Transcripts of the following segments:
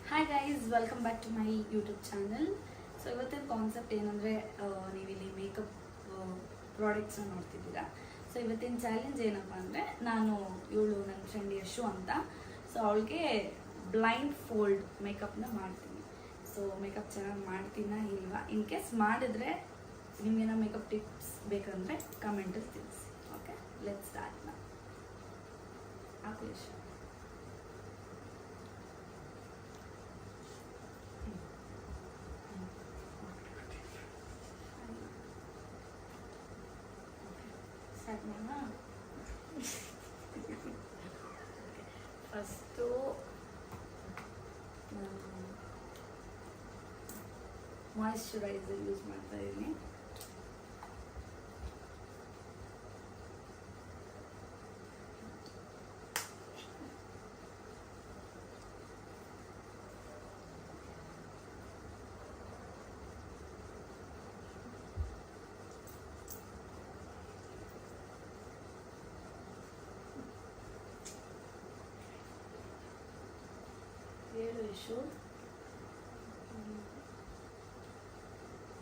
Hi guys, welcome back to my YouTube channel. So ಇವತ್ತಿನ concept ಏನಂದರೆ, ನೀವಿಲ್ಲಿ makeup ಪ್ರಾಡಕ್ಟ್ಸ್ನ ನೋಡ್ತಿದ್ದೀರಾ. ಸೊ ಇವತ್ತಿನ ಚಾಲೆಂಜ್ ಏನಪ್ಪ ಅಂದರೆ, ನನ್ನ ಫ್ರೆಂಡ್ ಯಶು ಅಂತ, ಸೊ ಅವಳಿಗೆ ಬ್ಲೈಂಡ್ ಫೋಲ್ಡ್ ಮೇಕಪ್ನ ಮಾಡ್ತೀನಿ. ಸೊ ಮೇಕಪ್ ಚೆನ್ನಾಗಿ ಮಾಡ್ತೀನಾ ಇಲ್ವಾ, ಇನ್ ಕೇಸ್ ಮಾಡಿದ್ರೆ ನಿಮಗೇನೋ ಮೇಕಪ್ ಟಿಪ್ಸ್ ಬೇಕಂದರೆ ಕಮೆಂಟಲ್ಲಿ ತಿಳಿಸಿ. ಓಕೆ, ಲೆಟ್ ಸ್ಟಾರ್ಟ್ ನಾ. ಹಾಕು ಯಶು. ಫಸ್ಟು ಮಾಯಿಶ್ಚರೈಸರ್ ಯೂಸ್ ಮಾಡ್ತಾ ಇದ್ದೀನಿ. ಹೇಳು Yashu,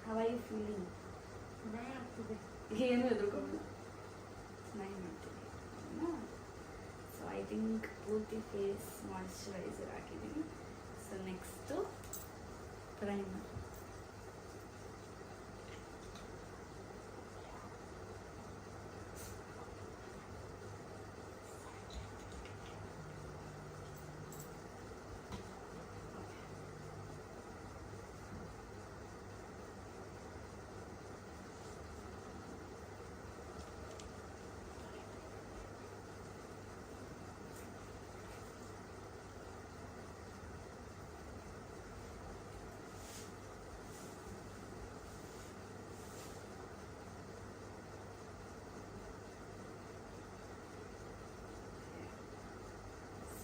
how are you feeling? ಏನು ಎದುರ್ಕೊಳ್ಳಲ್ಲ, ಸ್ಮೈಲ್ ಮಾಡ್ತೀನಿ. ಸೊ ಐ ಥಿಂಕ್ ಪೂರ್ತಿ ಫೇಸ್ ಮಾಯಿಶ್ಚರೈಸರ್ ಹಾಕಿದ್ದೀನಿ. So next primer.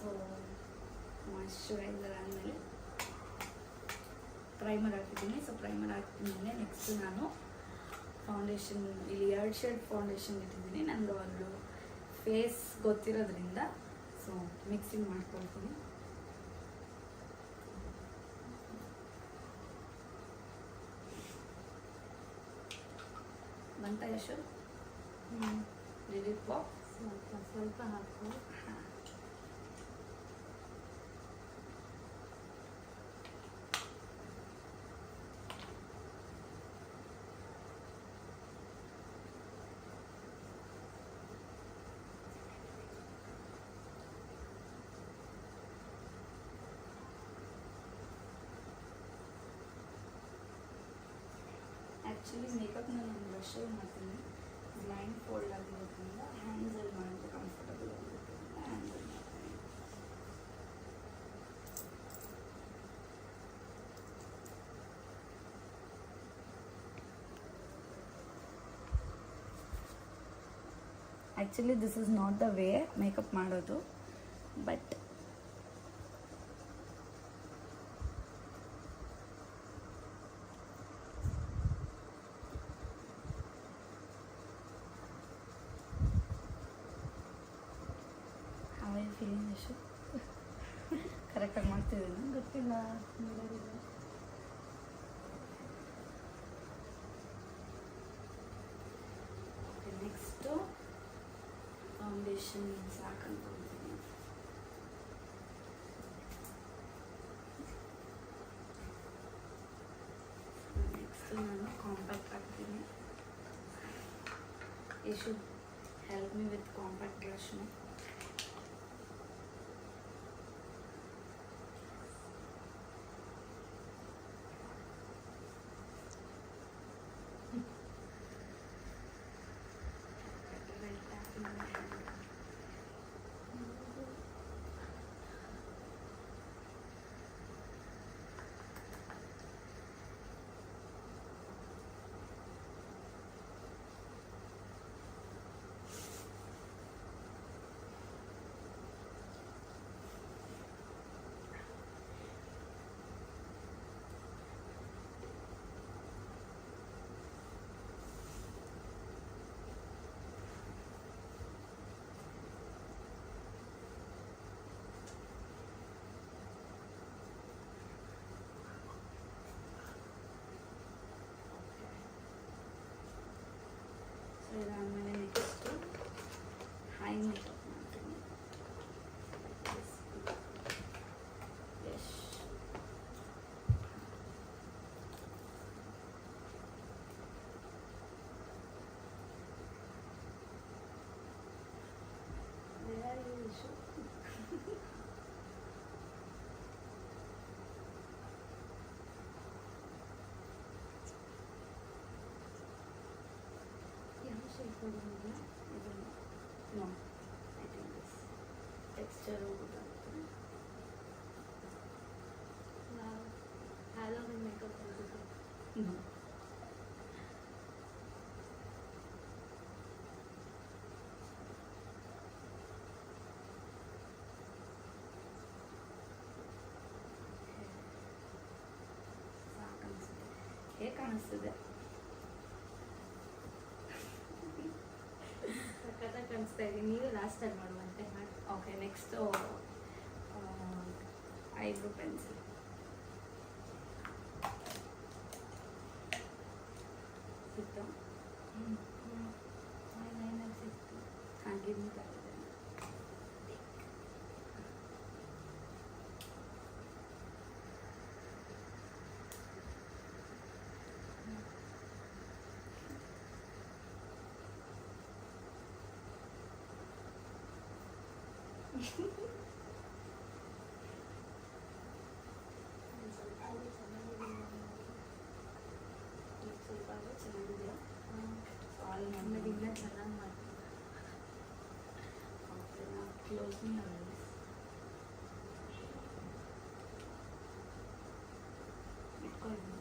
So moisturiser ಆದಮೇಲೆ ಪ್ರೈಮರ್ ಹಾಕಿದ್ದೀನಿ. ಸೊ ಪ್ರೈಮರ್ ಹಾಕಿದ್ಮೇಲೆ ನೆಕ್ಸ್ಟ್ ನಾನು ಫೌಂಡೇಶನ್, ಇಲ್ಲಿ 2 ಶೇಡ್ ಫೌಂಡೇಶನ್ ಇಟ್ಟಿದ್ದೀನಿ. ನನಗೆ ಒಂದು ಫೇಸ್ ಗೊತ್ತಿರೋದ್ರಿಂದ ಸೊ ಮಿಕ್ಸಿಂಗ್ ಮಾಡ್ಕೊಳ್ತೀನಿ. ಬಂತ ಯಶು? ಲಿಲಿಪ್ ಬಾಕ್ ಸ್ವಲ್ಪ ಹಾಕು. ಆ್ಯಕ್ಚುಲಿ ಮೇಕಪ್ನ ನಾನು ಬ್ರಷಲ್ಲಿ ಮಾಡ್ತೀನಿ. ಬ್ಲೈಂಡ್ ಫೋಲ್ಡ್ ಆಗಿರೋದ್ರಿಂದ ಹ್ಯಾಂಡ್ಸಲ್ಲಿ ಮಾಡಿದ್ರೆ ಕಂಫರ್ಟಬಲ್ ಆಗಿರೋದ್ರಿಂದ ಹ್ಯಾಂಡ್ಸಲ್ಲಿ ಮಾಡ್ತೀನಿ. Actually this is not the way makeup ಮಾಡೋದು, ಬಟ್ ಫೀಲಿಂಗ್ ಯಶು ಕರೆಕ್ಟಾಗಿ ಮಾಡ್ತಿದ್ದೀನಿ ಗೊತ್ತಿಲ್ಲ. ಓಕೆ, ನೆಕ್ಸ್ಟು ಫೌಂಡೇಶನ್ ಹಾಕೊಂಡ್ಕೊಳ್ತೀನಿ. ನೆಕ್ಸ್ಟು ನಾನು ಕಾಂಪ್ಯಾಕ್ಟ್ ಹಾಕ್ತೀನಿ. You should help me with compact ಬ್ರಷ್ನು. ಪಿಕ್ಚರ್ ಗೊತ್ತಾಗುತ್ತೆ. ಹ್ಯಾಲೋವಿನ್ ಮೇಕಪ್ ಹ್ಞೂ ಸಾಕನ್ನಿಸುತ್ತೆ. ಹೇಗೆ ಕಾಣಿಸ್ತಿದೆ? ಸಖತ್ತಾಗಿ ಕಾಣಿಸ್ತಾ ಇದೆ. ನೀವೇ ಲಾಸ್ಟ್ ಟೈಮ್ ಮಾಡುವಂತೆ ಮಾಡಿ. Okay, next eyebrow pencil. ಸಿಕ್ತು? ಐಲೈನರ್ ಸಿಕ್ತು. ಹಾಗಿದ್ದು ಸ್ವಲ್ಪ ಚೆನ್ನಾಗಿದೆಯಾ? ಆಲ್ ಆಮೇಲೆ ಇನ್ನೂ ಚೆನ್ನಾಗಿ ಮಾಡ್ತೀನಿ. ಓಕೆ, ನಾ ಕ್ಲೋಸ್ ಮೀ ಆಲ್ವೇಸ್. ಇಟ್ಕೊಂಡು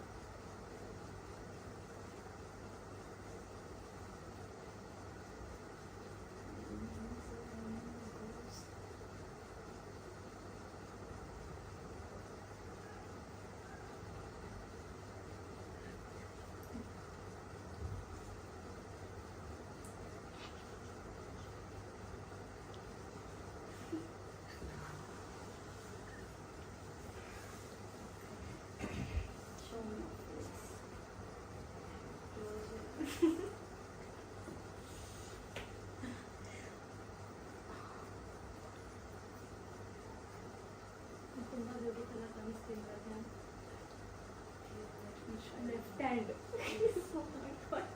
show me your face. Close it. ತುಂಬ ಬ್ಯೂಟಿಫುಲ್ ಆಗಿ ಕಾಣಿಸ್ತೀನಿ ನಾನು. Left hand. Super.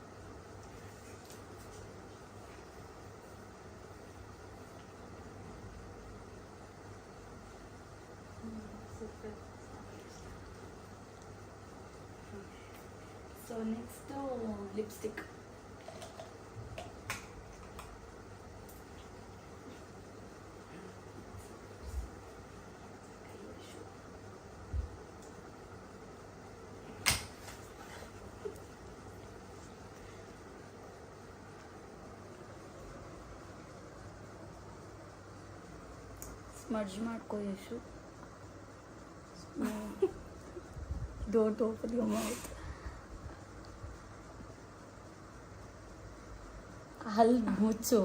So next lipstick. Smudge ಮಾಡ್ಕೋ Yashu. Don't open your mouth. ಹಲ್ ಮುಚ್ಚು.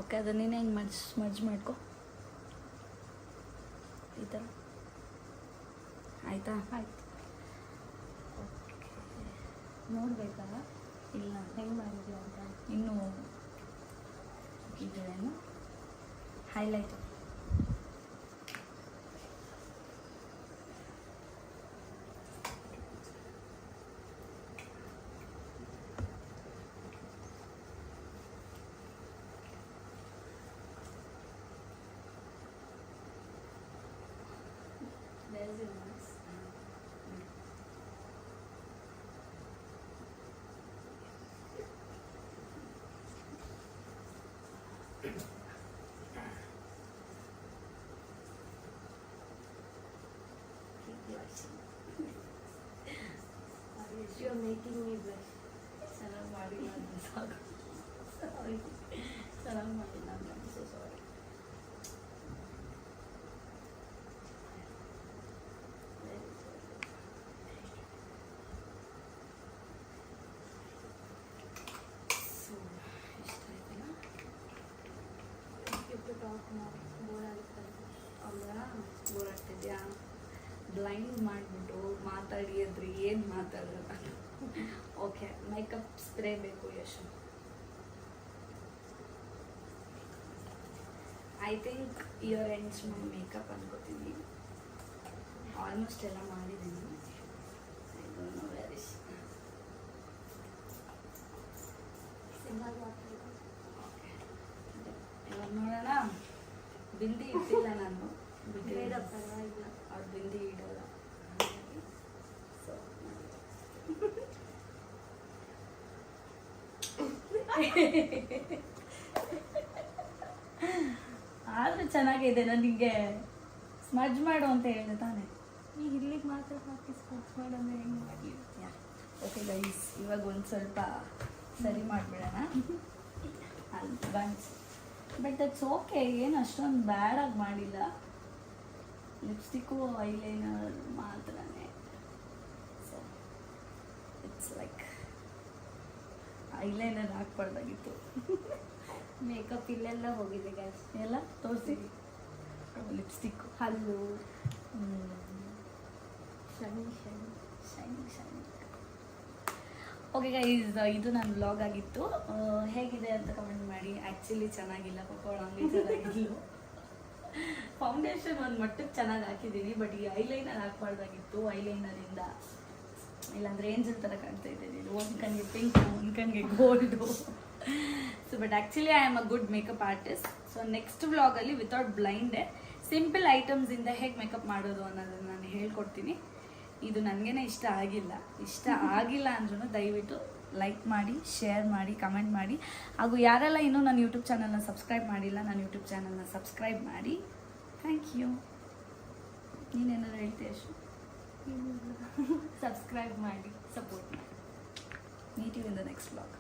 ಓಕೆ, ಅದನ್ನೇನು ಹೆಂಗೆ ಸ್ಮಡ್ಜ್ ಮಾಡ್ಕೊ ಈ ಥರ. ಆಯಿತಾ? ಆಯ್ತು. ಓಕೆ, ನೋಡ್ಬೇಕಾ ಇಲ್ಲ ಹೆಂಗೆ ಮಾಡಿದ್ಯಾ ಅಂತ? ಇನ್ನು ಇದೇನು highlight. There's your nose. Keep blushing. You are making me blush. ಚೆನ್ನಾಗಿ ಮಾಡಿಲ್ಲ ಅಂದರೆ ಸಾಕು. ಸಾರಿ, ಚೆನ್ನಾಗಿ ಮಾಡಿಲ್ಲ ಅಂದರೆ ಸೊ ಸಾರಿ. ಸೊ ಇಷ್ಟ ಆಯ್ತಲ್ಲ? ಇಟ್ಟು ಟಾಕ್ ಮಾಡಿ ಬೋರ್ ಆಗುತ್ತೆ. ಹೌದಾ? ಬೋರ್ ಆಗ್ತಿದ್ಯಾ? ಬ್ಲೈಂಡ್ ಮಾಡಿಬಿಟ್ಟು ಮಾತಾಡಿ ಅಂದ್ರೆ ಏನು ಮಾತಾಡೋದು? ಓಕೆ, ಮೇಕಪ್ ಸ್ಪ್ರೇ ಬೇಕು Yashu. I think year ends my makeup ಅನ್ಕೋತೀನಿ. ಆಲ್ಮೋಸ್ಟ್ ಎಲ್ಲ ಮಾಡಿದ್ದೀನಿ. I don't know where is. Single water. Okay, ಇವಾಗ ನೋಡೋಣ. ಬಿಂದಿ ಇಟ್ಟಿಲ್ಲ ನಾನು. ಬೇಡ ಪರವಾಗಿಲ್ಲ. ಅವ್ರು ಬಿಂದಿ ಇಡೋಲ್ಲ. ಸೊ ಆದ್ರೆ ಚೆನ್ನಾಗಿದೆ. ನನಗೆ ಸ್ಮಜ್ ಮಾಡು ಅಂತ ಹೇಳಿದೆ ತಾನೆ. ಈಗ ಇಲ್ಲಿಗೆ ಮಾತ್ರ ಹಾಕಿ ಸ್ಪೋರ್ಟ್ಸ್ ಮಾಡೋದ್ರೆ ಹೆಂಗೆ ಮಾಡಲಿ? ಓಕೆ ಗೈಸ್, ಇವಾಗ ಒಂದು ಸ್ವಲ್ಪ ಸರಿ ಮಾಡಿಬಿಡೋಣ ಬನ್ಸ್. ಬಟ್ ದಟ್ಸ್ ಓಕೆ, ಏನು ಅಷ್ಟೊಂದು ಬ್ಯಾಡಾಗಿ ಮಾಡಿಲ್ಲ. ಲಿಪ್ಸ್ಟಿಕ್ಕು ಐಲೈನರ್ ಮಾತ್ರನೇ. ಸೊ ಇಟ್ಸ್ ಲೈಕ್ ಐಲೈನರ್ ಹಾಕ್ಬಾರ್ದಾಗಿತ್ತು. ಮೇಕಪ್ ಇಲ್ಲೆಲ್ಲ ಹೋಗಿದೆ ಗ್ಯಾಸ್. ಎಲ್ಲ ತೋರಿಸಿ. ಲಿಪ್ಸ್ಟಿಕ್ಕು, ಹಲ್ಲು shiny shiny shining shining. Okay guys, ಇದು ನನ್ನ ವ್ಲಾಗ್ ಆಗಿತ್ತು. ಹೇಗಿದೆ ಅಂತ ಕಮೆಂಟ್ ಮಾಡಿ. ಆ್ಯಕ್ಚುಲಿ ಚೆನ್ನಾಗಿಲ್ಲ, ಪಾಪ ಹಂಗೆ ಚೆನ್ನಾಗಿಲ್ಲ. ಫೌಂಡೇಶನ್ ಒಂದು ಮಟ್ಟಕ್ಕೆ ಚೆನ್ನಾಗಿ ಹಾಕಿದ್ದೀನಿ, ಬಟ್ ಈ ಐಲೈನರ್ ಹಾಕ್ಬಾರ್ದಾಗಿತ್ತು. ಐಲೈನರಿಂದ ಇಲ್ಲಾಂದ್ರೆ ಏಂಜಲ್ ಥರ ಕಾಣ್ತಾ ಇದ್ದೀನಿ. ಒಂದು ಕಣ್ಣಿಗೆ ಪಿಂಕು, ಒಂದು ಕಣ್ಣಿಗೆ gold. So but actually I am a good makeup artist. So next ವ್ಲಾಗಲ್ಲಿ ವಿತೌಟ್ ಬ್ಲೈಂಡೇ ಸಿಂಪಲ್ ಐಟಮ್ಸಿಂದ ಹೇಗೆ ಮೇಕಪ್ ಮಾಡೋದು ಅನ್ನೋದನ್ನು ನಾನು ಹೇಳ್ಕೊಡ್ತೀನಿ. ಇದು ನನಗೇನೆ ಇಷ್ಟ ಆಗಿಲ್ಲ ಅಂದ್ರೂ ದಯವಿಟ್ಟು ಲೈಕ್ ಮಾಡಿ, ಶೇರ್ ಮಾಡಿ, ಕಮೆಂಟ್ ಮಾಡಿ. ಹಾಗೂ ಯಾರೆಲ್ಲ ಇನ್ನೂ ನನ್ನ ಯೂಟ್ಯೂಬ್ ಚಾನಲ್ನ ಸಬ್ಸ್ಕ್ರೈಬ್ ಮಾಡಿಲ್ಲ, ನನ್ನ ಯೂಟ್ಯೂಬ್ ಚಾನಲ್ನ ಸಬ್ಸ್ಕ್ರೈಬ್ ಮಾಡಿ. Thank you. ನೀನೇನಾದ್ರು ಹೇಳ್ತೀಯ ಅಷ್ಟು? ಸಬ್ಸ್ಕ್ರೈಬ್ ಮಾಡಿ, ಸಪೋರ್ಟ್ ಮಾಡಿ. Meet you in the next vlog.